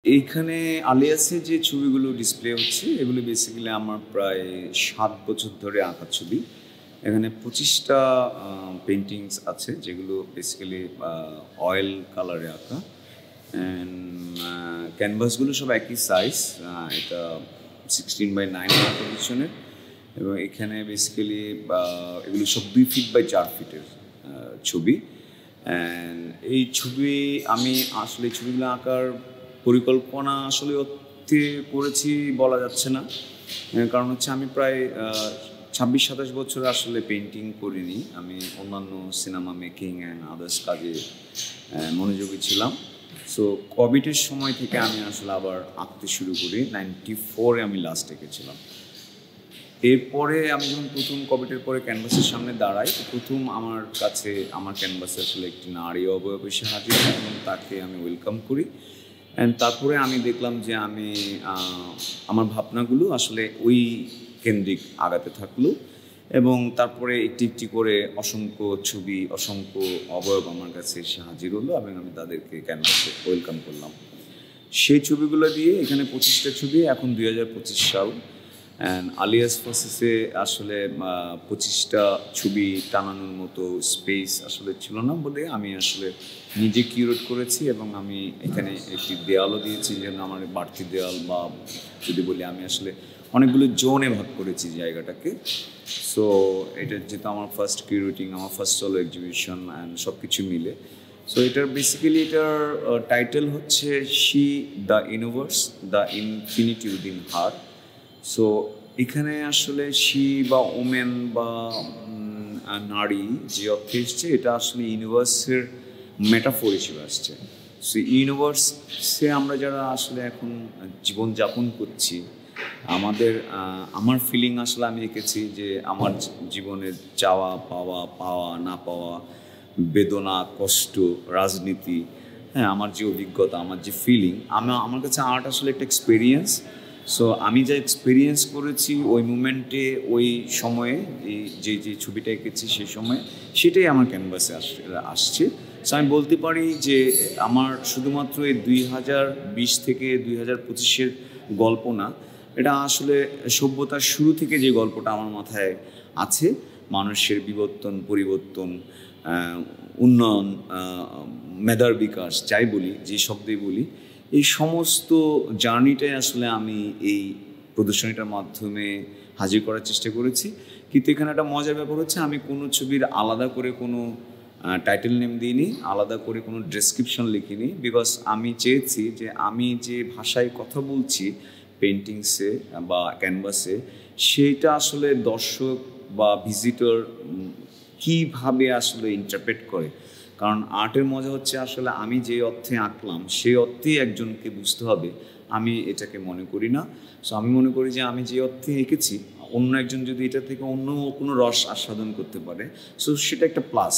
এইখানে আলিয়াসে যে ছবিগুলো ডিসপ্লে হচ্ছে এগুলো বেসিক্যালি আমার প্রায় ৭ বছর ধরে আঁকা ছবি। এখানে ২৫টা পেইন্টিংস আছে যেগুলো বেসিক্যালি অয়েল কালারে আঁকা। অ্যান্ড ক্যানভাসগুলো সব একই সাইজ। এটা 16x9 পজিশনের এবং এখানে বেসিক্যালি এগুলো সব ২ ফিট বাই ৪ ফিটের ছবি। অ্যান্ড এই ছবি আমি আসলে ছবিগুলো আঁকার পরিকল্পনা আসলে অর্থে করেছি বলা যাচ্ছে না, কারণ হচ্ছে আমি প্রায় ২৬-২৭ বছর আসলে পেন্টিং করিনি। আমি অন্যান্য সিনেমা মেকিং অ্যান্ড আদার্স কাজে মনোযোগী ছিলাম। সো কোভিডের সময় থেকে আমি আসলে আবার আঁকতে শুরু করি। 94-এ আমি লাস্ট এঁকেছিলাম। এরপরে আমি যখন প্রথম কোভিডের পরে ক্যানভাসের সামনে দাঁড়াই, প্রথম আমার কাছে আমার ক্যানভাসে আসলে একটি নারী অবয়ব এসে হাজির হয় এবং তাকে আমি ওয়েলকাম করি। অ্যান্ড তারপরে আমি দেখলাম যে আমি আমার ভাবনাগুলো আসলে ওই কেন্দ্রিক আগাতে থাকলো এবং তারপরে একটি একটি করে অসংখ্য ছবি, অসংখ্য অবয়ব আমার কাছে এসে হাজির হলো এবং আমি তাদেরকে ক্যানভাসে ওয়েলকাম করলাম। সেই ছবিগুলো দিয়ে এখানে ২৫টা ছবি, এখন ২০২৫ সাল। অ্যান্ড আলিয়াস প্রসেসে আসলে ২৫টা ছবি টানানোর মতো স্পেস আসলে ছিল না বলে আমি আসলে নিজে কিউরেট করেছি এবং আমি এখানে একটি দেয়ালও দিয়েছি, যেন আমার বাড়তি দেয়াল বা যদি বলি আমি আসলে অনেকগুলো জোনে ভাগ করেছি জায়গাটাকে। সো এটা যেহেতু আমার ফার্স্ট কিউরেটিং, আমার ফার্স্ট সোলো এক্সিবিশন অ্যান্ড সব কিছু মিলে। সো এটার বেসিক্যালি এটার টাইটেল হচ্ছে she the universe, the infinity within her. So এখানে আসলে শি বা ওমেন বা নারী যে অর্থে এসছে, এটা আসলে ইউনিভার্সের মেটাফোর হিসেবে আসছে। সো ইউনিভার্সে আমরা যারা আসলে এখন জীবনযাপন করছি, আমার ফিলিং আসলে আমি এঁকেছি যে আমার জীবনের চাওয়া পাওয়া, পাওয়া না পাওয়া, বেদনা, কষ্ট, রাজনীতি, হ্যাঁ, আমার যে অভিজ্ঞতা, আমার যে ফিলিং, আমার কাছে আর্ট আসলে একটা এক্সপিরিয়েন্স। সো আমি যা এক্সপিরিয়েন্স করেছি ওই মুমেন্টে, ওই সময়ে, এই যে ছবিটা এঁকেছি সেই সময়ে, সেটাই আমার ক্যানভাসে আসছে। সো আমি বলতে পারি যে আমার শুধুমাত্র এই 2020 থেকে 2025-এর গল্প না, এটা আসলে সভ্যতার শুরু থেকে যে গল্পটা আমার মাথায় আছে, মানুষের বিবর্তন, পরিবর্তন, উন্নয়ন, মেধার বিকাশ, যাই বলি, যে শব্দেই বলি, এই সমস্ত জার্নিটাই আসলে আমি এই প্রদর্শনীটার মাধ্যমে হাজির করার চেষ্টা করেছি। কিন্তু এখানে একটা মজার ব্যাপার হচ্ছে, আমি কোনো ছবির আলাদা করে কোনো টাইটেল নেম দিইনি, আলাদা করে কোনো ডেসক্রিপশন লিখিনি, বিকজ আমি চেয়েছি যে আমি যে ভাষায় কথা বলছি পেন্টিংসে বা ক্যানভাসে, সেইটা আসলে দর্শক বা ভিজিটর কীভাবে আসলে ইন্টারপ্রেট করে। কারণ আর্টের মজা হচ্ছে আসলে আমি যে অর্থে আঁকলাম সেই অর্থেই একজনকে বুঝতে হবে, আমি এটাকে মনে করি না। সো আমি মনে করি যে আমি যে অর্থে এঁকেছি, অন্য একজন যদি এটা থেকে অন্য কোনো রস আস্বাদন করতে পারে, সো সেটা একটা প্লাস।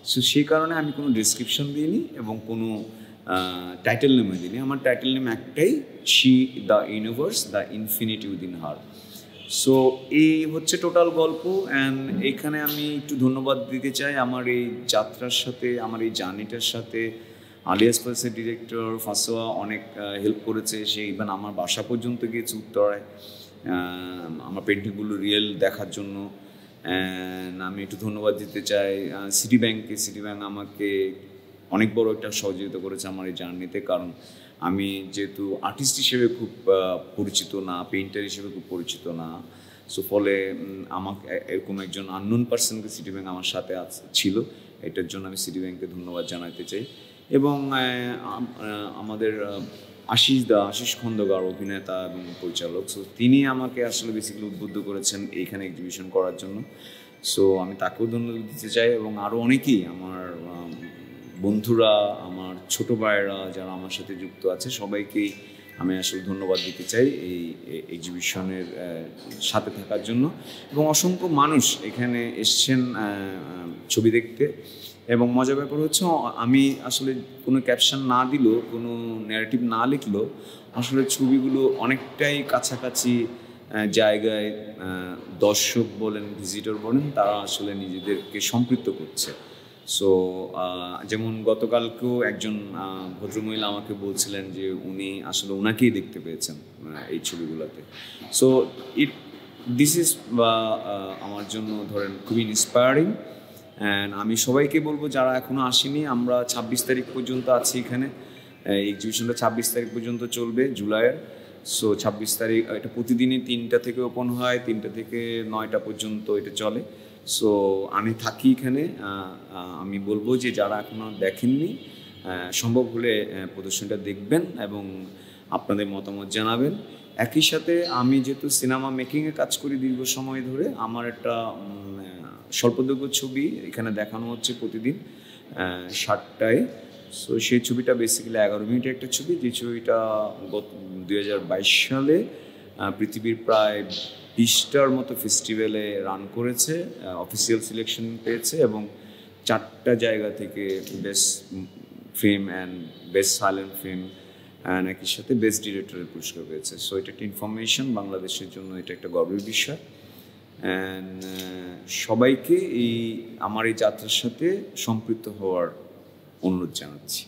সো সেই কারণে আমি কোনো ডিসক্রিপশন দিইনি এবং কোনো টাইটেল নেমে দিইনি। আমার টাইটেল নেম একটাই, she the universe, the infinity within her. So এই হচ্ছে টোটাল গল্প। অ্যান্ড এখানে আমি একটু ধন্যবাদ দিতে চাই আমার এই যাত্রার সাথে, আমার এই জার্নিটার সাথে আলিয়াস প্রেসের ডিরেক্টর ফাসোয়া অনেক হেল্প করেছে। সে ইভেন আমার বাসা পর্যন্ত গিয়েছে উত্তরায় আমার পেন্টিংগুলো রিয়েল দেখার জন্য। অ্যান্ড আমি একটু ধন্যবাদ দিতে চাই সিটি ব্যাংককে। সিটি ব্যাংক আমাকে অনেক বড় একটা সহযোগিতা করেছে আমার এই জার্নিতে, কারণ আমি যেহেতু আর্টিস্ট হিসেবে খুব পরিচিত না, পেইন্টার হিসেবে খুব পরিচিত না, সো ফলে আমাকে এরকম একজন আননোন পার্সনকে সিটি ব্যাংক আমার সাথে ছিল, এটার জন্য আমি সিটি ব্যাংককে ধন্যবাদ জানাতে চাই। এবং আমাদের আশিস খন্দকার, অভিনেতা এবং পরিচালক, সো তিনি আমাকে আসলে বেসিক্যালি উদ্বুদ্ধ করেছেন এইখানে এক্সিবিশন করার জন্য। সো আমি তাকেও ধন্যবাদ দিতে চাই এবং আরও অনেকেই আমার বন্ধুরা, আমার ছোটো ভাইয়েরা যারা আমার সাথে যুক্ত আছে, সবাইকেই আমি আসলে ধন্যবাদ দিতে চাই এই এক্সিবিশনের সাথে থাকার জন্য। এবং অসংখ্য মানুষ এখানে এসছেন ছবি দেখতে। এবং মজার ব্যাপার হচ্ছে, আমি আসলে কোনো ক্যাপশন না দিলেও, কোনো ন্যারেটিভ না লিখলেও আসলে ছবিগুলো অনেকটাই কাছাকাছি জায়গায় দর্শক বলেন, ভিজিটর বলেন, তারা আসলে নিজেদেরকে সম্পৃক্ত করছে। সো যেমন গতকালকেও একজন ভদ্রমহিলা আমাকে বলছিলেন যে উনি আসলে ওনাকেই দেখতে পেয়েছেন এই ছবিগুলোতে। সো ইট দিস ইজ আমার জন্য ধরেন খুবই ইন্সপায়ারিং। অ্যান্ড আমি সবাইকে বলবো যারা এখনও আসেনি, আমরা 26 তারিখ পর্যন্ত আছি এখানে। এক্সিবিশনটা 26 তারিখ পর্যন্ত চলবে জুলাইয়ের। সো 26 তারিখ, এটা প্রতিদিনই 3টা থেকে ওপেন হয়, 3টা থেকে 9টা পর্যন্ত এটা চলে। সো আমি থাকি এখানে। আমি বলবো যে যারা এখনও দেখেননি, সম্ভব হলে প্রদর্শনীটা দেখবেন এবং আপনাদের মতামত জানাবেন। একই সাথে আমি যেহেতু সিনেমা মেকিংয়ে কাজ করি দীর্ঘ সময় ধরে, আমার একটা স্বল্পদৈর্ঘ্য ছবি এখানে দেখানো হচ্ছে প্রতিদিন 7টায়। সো সেই ছবিটা বেসিক্যালি 11 মিনিটের একটা ছবি, যে ছবিটা গত 2022 সালে পৃথিবীর প্রায় 20টার মতো ফেস্টিভ্যালে রান করেছে, অফিসিয়াল সিলেকশন পেয়েছে এবং 4টা জায়গা থেকে best film and best silent film and একই সাথে বেস্ট ডিরেক্টরের পুরস্কার পেয়েছে। সো এটা একটা ইনফরমেশন, বাংলাদেশের জন্য এটা একটা গর্বের বিষয়। অ্যান্ড সবাইকে আমার এই যাত্রার সাথে সম্পৃক্ত হওয়ার অনুরোধ জানাচ্ছি।